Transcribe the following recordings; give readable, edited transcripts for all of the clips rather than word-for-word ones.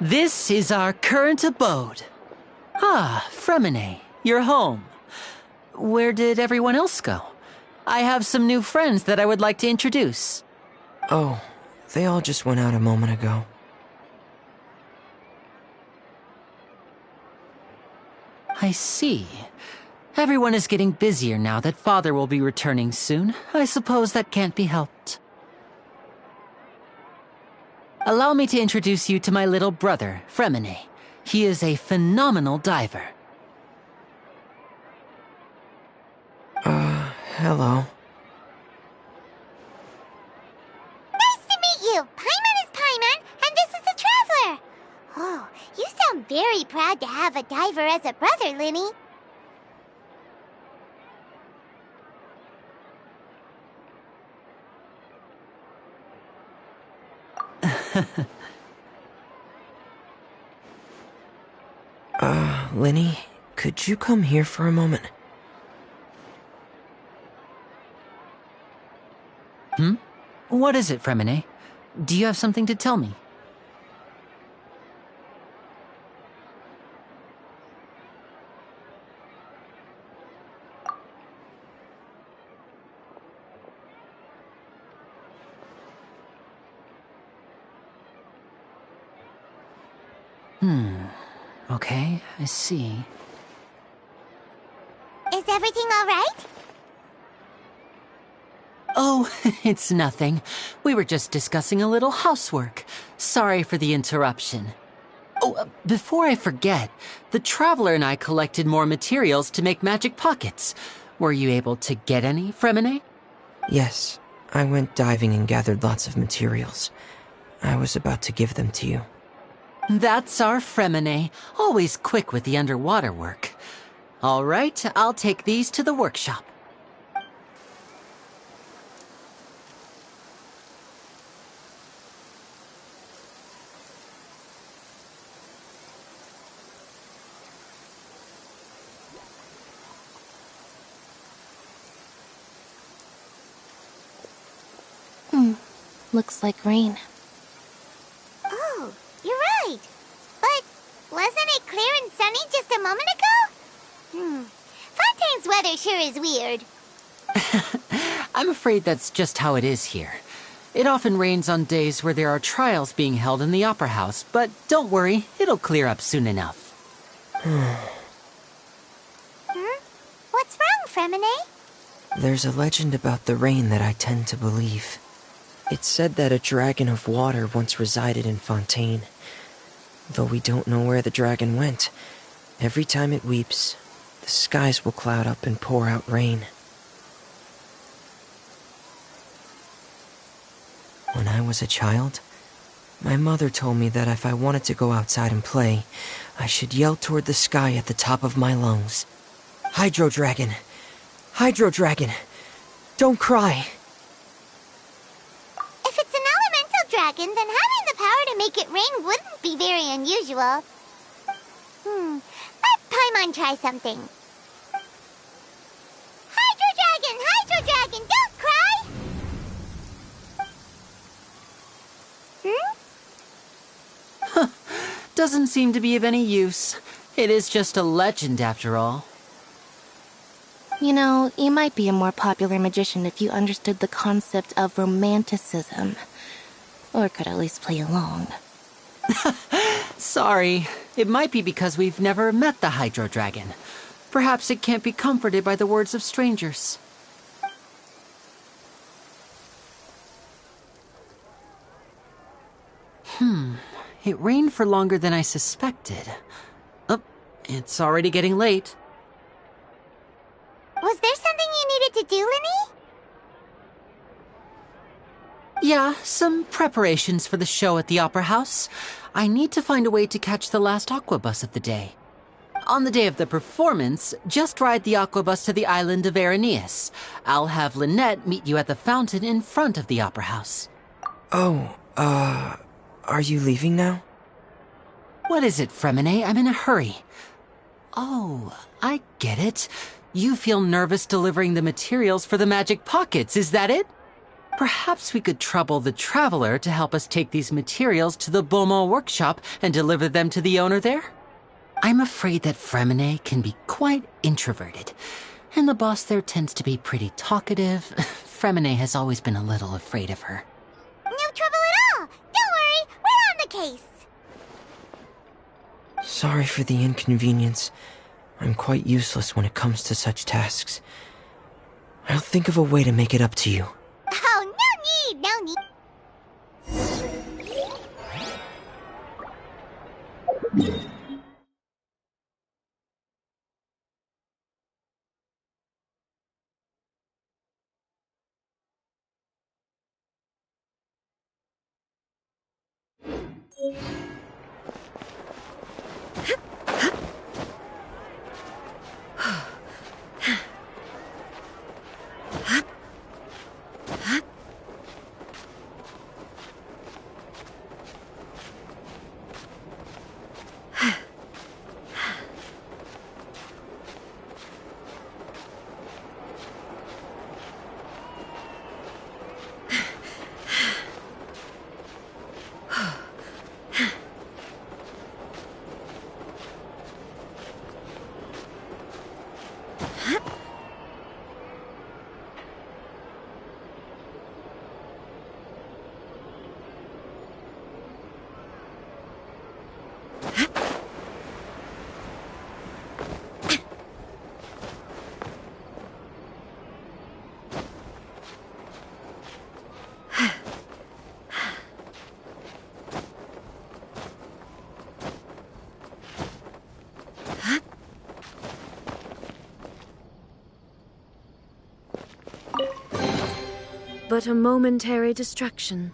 This is our current abode. Ah, Fremine, you're home. Where did everyone else go? I have some new friends that I would like to introduce. Oh, they all just went out a moment ago. I see. Everyone is getting busier now that Father will be returning soon. I suppose that can't be helped. Allow me to introduce you to my little brother, Fremine. He is a phenomenal diver. Hello. Nice to meet you! Paimon is Paimon, and this is the Traveler! Oh, you sound very proud to have a diver as a brother, Linny. Linny, could you come here for a moment? What is it, Fremine? Do you have something to tell me? Okay, I see. Is everything all right? Oh, it's nothing. We were just discussing a little housework. Sorry for the interruption. Oh, before I forget, the Traveler and I collected more materials to make magic pockets. Were you able to get any, Fremine? Yes, I went diving and gathered lots of materials. I was about to give them to you. That's our Fremine, always quick with the underwater work. All right, I'll take these to the workshop. Looks like rain. Oh, you're right. But wasn't it clear and sunny just a moment ago? Fontaine's weather sure is weird. I'm afraid that's just how it is here. It often rains on days where there are trials being held in the Opera House, but don't worry, it'll clear up soon enough. What's wrong, Fremine? There's a legend about the rain that I tend to believe. It's said that a dragon of water once resided in Fontaine. Though we don't know where the dragon went, every time it weeps, the skies will cloud up and pour out rain. When I was a child, my mother told me that if I wanted to go outside and play, I should yell toward the sky at the top of my lungs. Hydro Dragon! Hydro Dragon! Don't cry! If it's an elemental dragon, then having the power to make it rain wouldn't be very unusual. Let Paimon try something. Hydro Dragon, don't cry! Doesn't seem to be of any use. It is just a legend after all. You know, you might be a more popular magician if you understood the concept of romanticism. Or could at least play along. Sorry. It might be because we've never met the Hydro Dragon. Perhaps it can't be comforted by the words of strangers. It rained for longer than I suspected. Oh, it's already getting late. Was there something you needed to do, Linny? Yeah, some preparations for the show at the Opera House. I need to find a way to catch the last aqua bus of the day. On the day of the performance, just ride the aqua bus to the island of Araneus. I'll have Lynette meet you at the fountain in front of the Opera House. Oh, are you leaving now? What is it, Fremine? I'm in a hurry. Oh, I get it. You feel nervous delivering the materials for the magic pockets, is that it? Perhaps we could trouble the traveler to help us take these materials to the Beaumont workshop and deliver them to the owner there? I'm afraid that Fremine can be quite introverted, and the boss there tends to be pretty talkative. Fremine has always been a little afraid of her. No trouble at all! Don't worry, we're on the case! Sorry for the inconvenience. I'm quite useless when it comes to such tasks. I'll think of a way to make it up to you. Oh, no need! But a momentary distraction.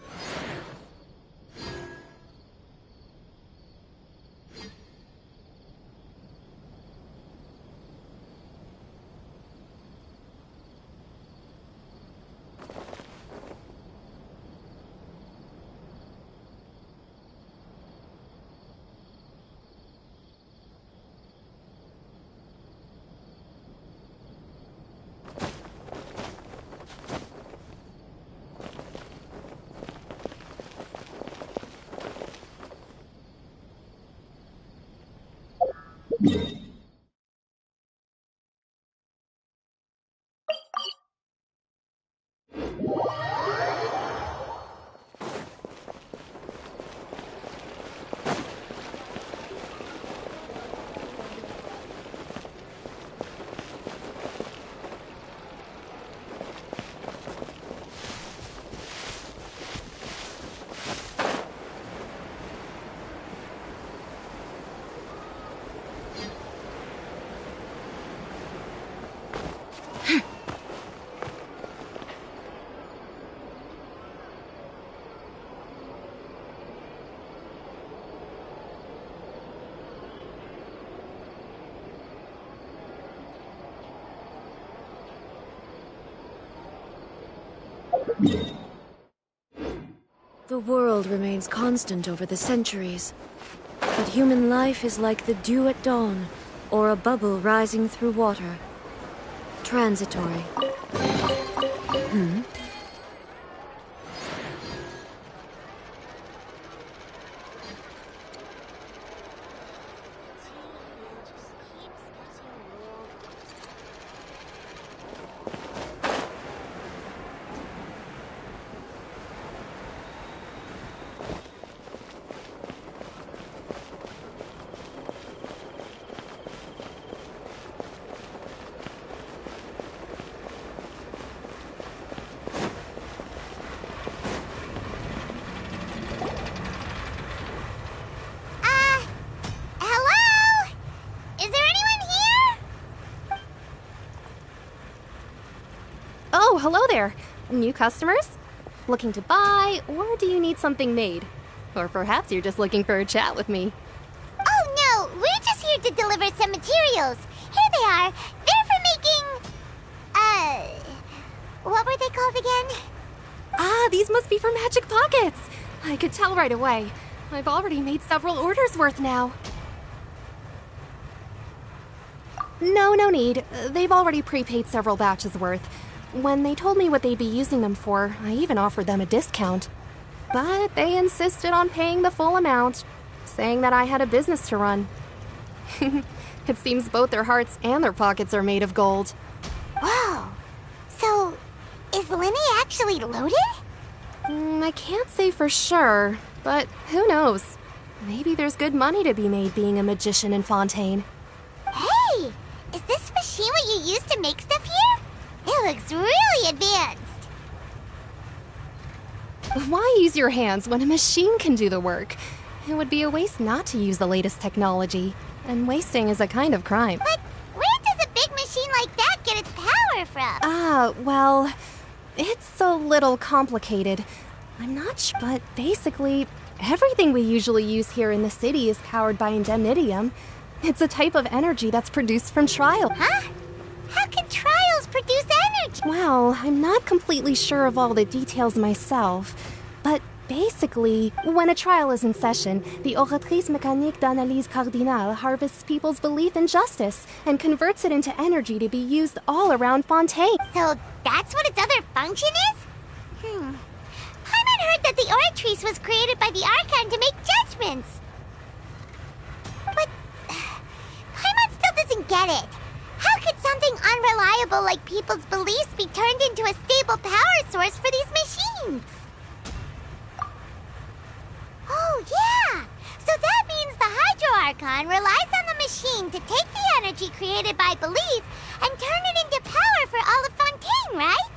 The world remains constant over the centuries, but human life is like the dew at dawn, or a bubble rising through water. Transitory. Hello? Is there anyone here? Oh, hello there. New customers? Looking to buy, or do you need something made? Or perhaps you're just looking for a chat with me. Oh no, we're just here to deliver some materials. Here they are. They're for making... what were they called again? Ah, these must be for Magic Pockets. I could tell right away. I've already made several orders worth now. No need. They've already prepaid several batches worth. When they told me what they'd be using them for, I even offered them a discount. But they insisted on paying the full amount, saying that I had a business to run. It seems both their hearts and their pockets are made of gold. Whoa. So, is Lenny actually loaded? I can't say for sure, but who knows? Maybe there's good money to be made being a magician in Fontaine. Hey! Is this machine what you use to make stuff here? It looks really advanced. Why use your hands when a machine can do the work? It would be a waste not to use the latest technology, and wasting is a kind of crime. But where does a big machine like that get its power from? Well, it's a little complicated. I'm not sure, but basically, everything we usually use here in the city is powered by indemnitium. It's a type of energy that's produced from trial. Huh? How can trials produce energy? Well, I'm not completely sure of all the details myself, but basically, when a trial is in session, the Oratrice Mécanique d'Analyse Cardinale harvests people's belief in justice and converts it into energy to be used all around Fontaine. So that's what its other function is? Paimon heard that the Oratrice was created by the Archon to make judgments. But Paimon still doesn't get it. How could something unreliable like people's beliefs be turned into a stable power source for these machines? Oh, yeah! So that means the Hydro Archon relies on the machine to take the energy created by belief and turn it into power for all of Fontaine, right?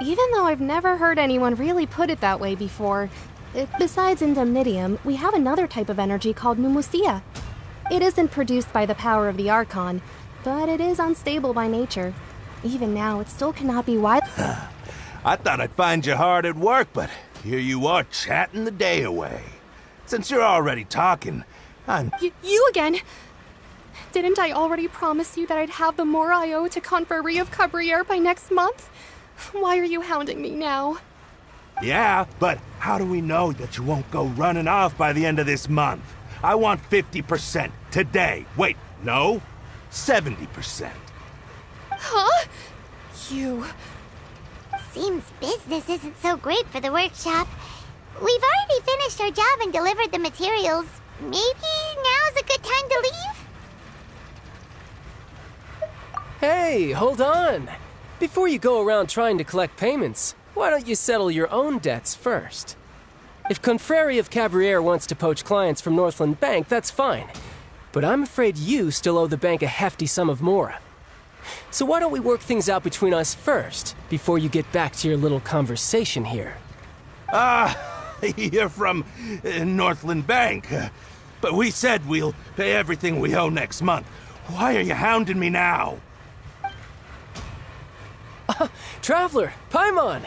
Even though I've never heard anyone really put it that way before, besides indemnitium, we have another type of energy called pneumosia. It isn't produced by the power of the Archon, but it is unstable by nature. Even now, it still cannot be widely. I thought I'd find you hard at work, but here you are chatting the day away. Since you're already talking, I'm... You again? Didn't I already promise you that I'd have the more I owe to Confrérie of Cabriere by next month? Why are you hounding me now? Yeah, but how do we know that you won't go running off by the end of this month? I want 50% today. Wait, no? 70%. Huh? You... Seems business isn't so great for the workshop. We've already finished our job and delivered the materials. Maybe now's a good time to leave? Hey, hold on. Before you go around trying to collect payments, why don't you settle your own debts first? If Confrérie of Cabriere wants to poach clients from Northland Bank, that's fine. But I'm afraid you still owe the bank a hefty sum of mora. So why don't we work things out between us first, before you get back to your little conversation here? You're from Northland Bank. But we said we'll pay everything we owe next month. Why are you hounding me now? Traveler, Paimon!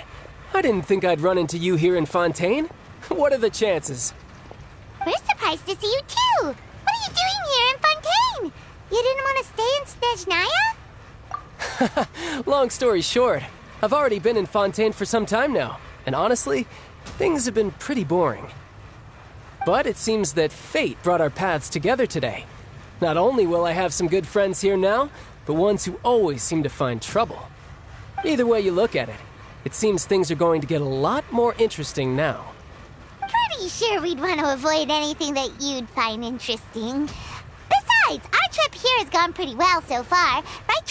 I didn't think I'd run into you here in Fontaine. What are the chances? We're surprised to see you too! What are you doing here in Fontaine? You didn't want to stay in Snezhnaya? Long story short, I've already been in Fontaine for some time now, and honestly, things have been pretty boring. But it seems that fate brought our paths together today. Not only will I have some good friends here now, but ones who always seem to find trouble. Either way you look at it, it seems things are going to get a lot more interesting now. Pretty sure we'd want to avoid anything that you'd find interesting. Besides, our trip here has gone pretty well so far. Right,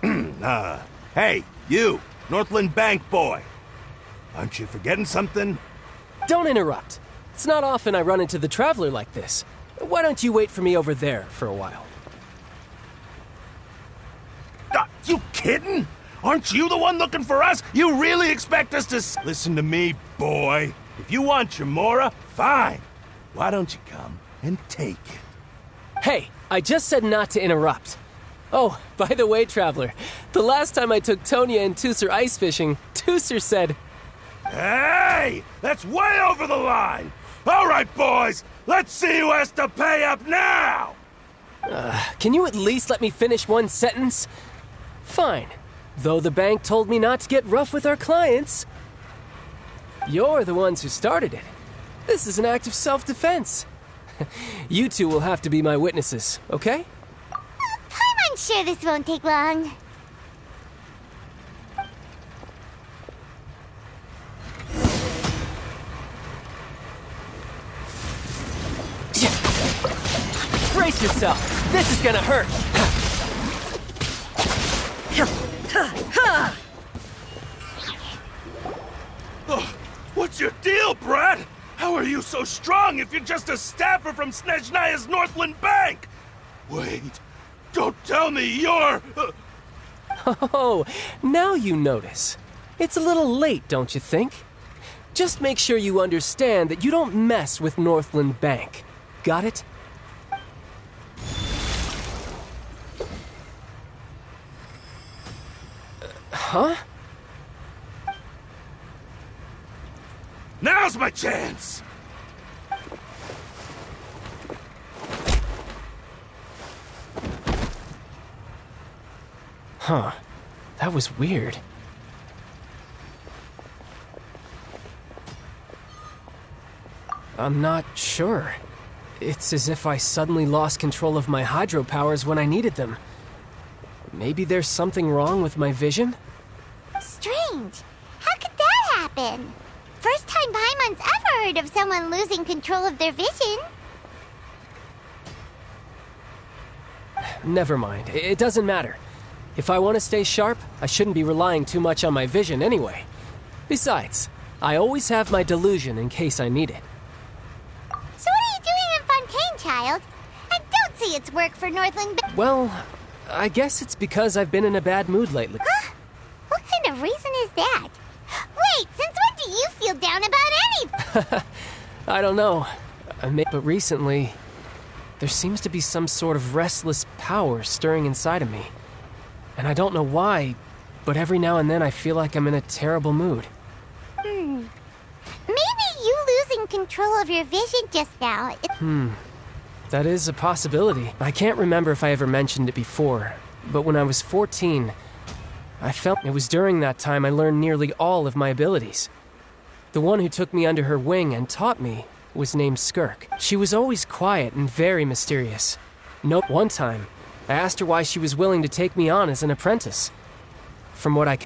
Traveler? Hey, you, Northland Bank boy. Aren't you forgetting something? Don't interrupt. It's not often I run into the Traveler like this. Why don't you wait for me over there for a while? You kidding? Aren't you the one looking for us? You really expect us to listen to me, boy? If you want your mora, fine. Why don't you come and take it? Hey, I just said not to interrupt. Oh, by the way, Traveler, the last time I took Tonya and Tusser ice fishing, Tusser said... Hey! That's way over the line! All right, boys, let's see who has to pay up now! Can you at least let me finish one sentence? Fine. Though the bank told me not to get rough with our clients. You're the ones who started it. This is an act of self-defense. You two will have to be my witnesses, okay? I'm sure this won't take long. Brace yourself. This is gonna hurt. Oh, what's your deal, Brad? How are you so strong if you're just a staffer from Snezhnaya's Northland Bank? Wait, don't tell me you're... Oh, now you notice. It's a little late, don't you think? Just make sure you understand that you don't mess with Northland Bank. Got it? Huh? Now's my chance! Huh. That was weird. I'm not sure. It's as if I suddenly lost control of my hydro powers when I needed them. Maybe there's something wrong with my vision? Strange. How could that happen? First time Paimon's ever heard of someone losing control of their vision. Never mind. It doesn't matter. If I want to stay sharp, I shouldn't be relying too much on my vision anyway. Besides, I always have my delusion in case I need it. So what are you doing in Fontaine, child? I don't see its work for Northland Bank. Well, I guess it's because I've been in a bad mood lately. Huh? What kind of reason is that? Wait, since when do you feel down about anything? I don't know. But recently, there seems to be some sort of restless power stirring inside of me. And I don't know why, but every now and then I feel like I'm in a terrible mood. Maybe you losing control of your vision just now. That is a possibility. I can't remember if I ever mentioned it before, but when I was 14, I felt it was during that time I learned nearly all of my abilities. The one who took me under her wing and taught me was named Skirk. She was always quiet and very mysterious. One time, I asked her why she was willing to take me on as an apprentice.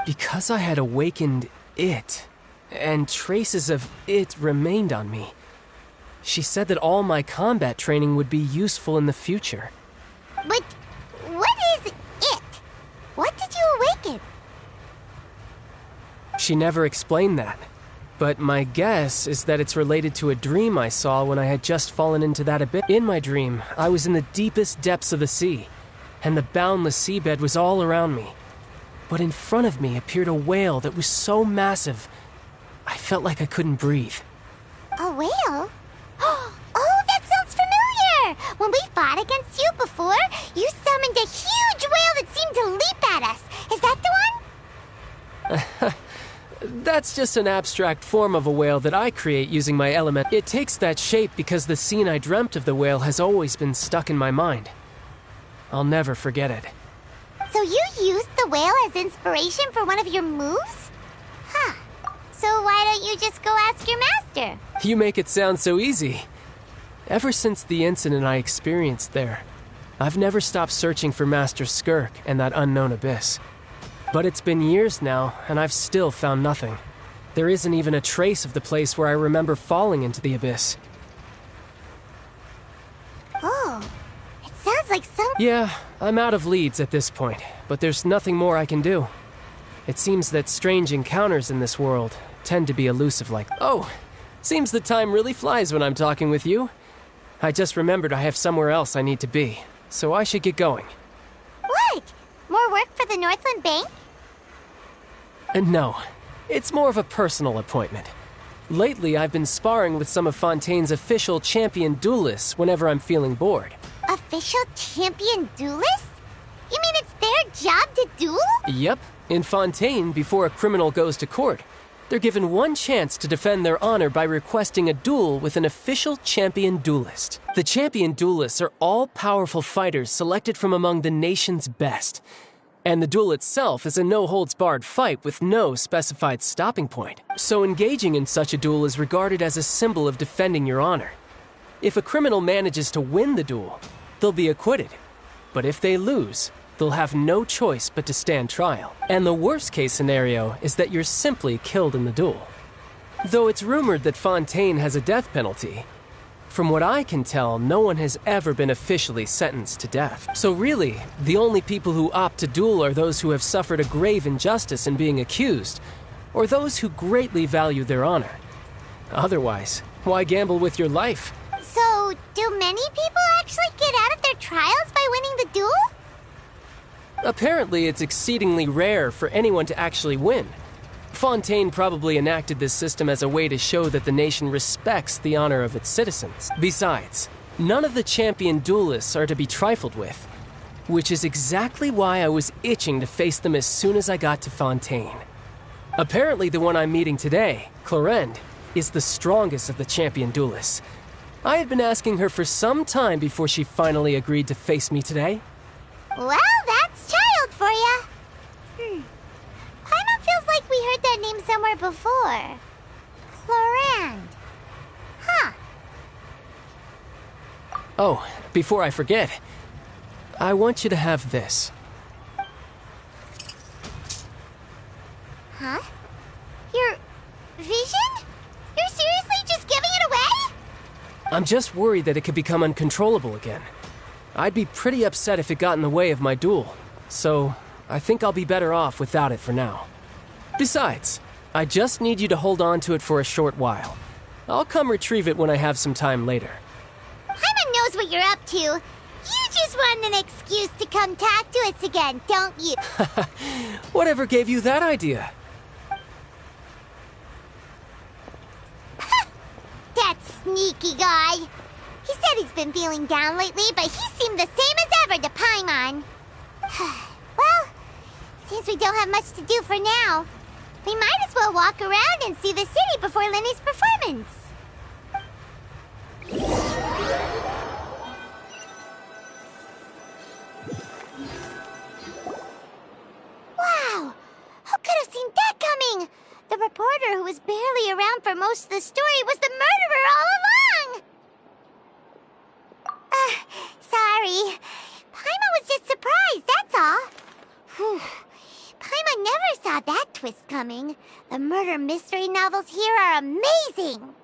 Because I had awakened it, and traces of it remained on me. She said that all my combat training would be useful in the future. But what is it? What did you awaken? She never explained that. But my guess is that it's related to a dream I saw when I had just fallen into that abyss. In my dream, I was in the deepest depths of the sea, and the boundless seabed was all around me. But in front of me appeared a whale that was so massive, I felt like I couldn't breathe. A whale? Oh, that sounds familiar! When we fought against you before, you summoned a huge whale that seemed to leap at us. Is that the one? That's just an abstract form of a whale that I create using my element. It takes that shape because the scene I dreamt of the whale has always been stuck in my mind. I'll never forget it. So you used the whale as inspiration for one of your moves? Huh. So why don't you just go ask your master? You make it sound so easy. Ever since the incident I experienced there, I've never stopped searching for Master Skirk and that unknown abyss. But it's been years now, and I've still found nothing. There isn't even a trace of the place where I remember falling into the abyss. Oh, it sounds like some... Yeah, I'm out of leads at this point, but there's nothing more I can do. It seems that strange encounters in this world tend to be elusive like... Oh, seems the time really flies when I'm talking with you. I just remembered I have somewhere else I need to be, so I should get going. What? More work for the Northland Bank? And no, it's more of a personal appointment. Lately, I've been sparring with some of Fontaine's official champion duelists whenever I'm feeling bored. Official champion duelists? You mean it's their job to duel? Yep. In Fontaine, before a criminal goes to court, they're given one chance to defend their honor by requesting a duel with an official champion duelist. The champion duelists are all-powerful fighters selected from among the nation's best. And the duel itself is a no-holds-barred fight with no specified stopping point. So engaging in such a duel is regarded as a symbol of defending your honor. If a criminal manages to win the duel, they'll be acquitted. But if they lose, they'll have no choice but to stand trial. And the worst-case scenario is that you're simply killed in the duel. Though it's rumored that Fontaine has a death penalty, From what I can tell, no one has ever been officially sentenced to death. So really, the only people who opt to duel are those who have suffered a grave injustice in being accused, or those who greatly value their honor. Otherwise, why gamble with your life? So, do many people actually get out of their trials by winning the duel? Apparently, it's exceedingly rare for anyone to actually win. Fontaine probably enacted this system as a way to show that the nation respects the honor of its citizens. Besides, none of the champion duelists are to be trifled with, which is exactly why I was itching to face them as soon as I got to Fontaine. Apparently, the one I'm meeting today, Clorinde, is the strongest of the champion duelists. I had been asking her for some time before she finally agreed to face me today. Well, that's child for ya. Paimon feels like we heard that name somewhere before. Clorinde. Huh. Oh, before I forget, I want you to have this. Huh? Your vision? You're seriously just giving it away? I'm just worried that it could become uncontrollable again. I'd be pretty upset if it got in the way of my duel, so I think I'll be better off without it for now. Besides, I just need you to hold on to it for a short while. I'll come retrieve it when I have some time later. Paimon knows what you're up to. You just want an excuse to come talk to us again, don't you? Whatever gave you that idea? That sneaky guy. He said he's been feeling down lately, but he seemed the same as ever to Paimon. Well, since we don't have much to do for now, we might as well walk around and see the city before Lenny's performance. Wow! Who could have seen that coming? The reporter who was barely around for most of the story was the murderer all along! Sorry. Paimon was just surprised, that's all. Whew. Paimon never saw that twist coming. The murder mystery novels here are amazing.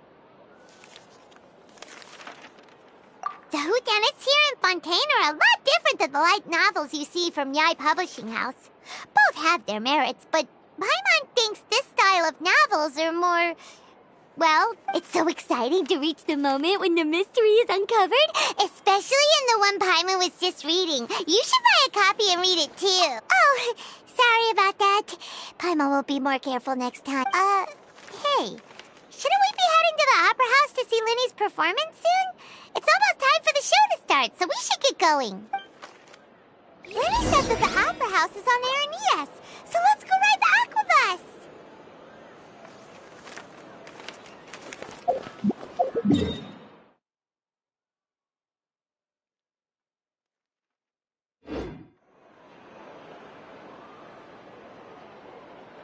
The whodunits here in Fontaine are a lot different than the light novels you see from Yai Publishing House. Both have their merits, but Paimon thinks this style of novels are more... Well, it's so exciting to reach the moment when the mystery is uncovered, especially in the one Paimon was just reading. You should buy a copy and read it too. Oh, sorry about that. Paimon will be more careful next time. Hey, shouldn't we be heading to the Opera House to see Lenny's performance soon? It's almost time for the show to start, so we should get going. Lenny said that the Opera House is on Air so let's go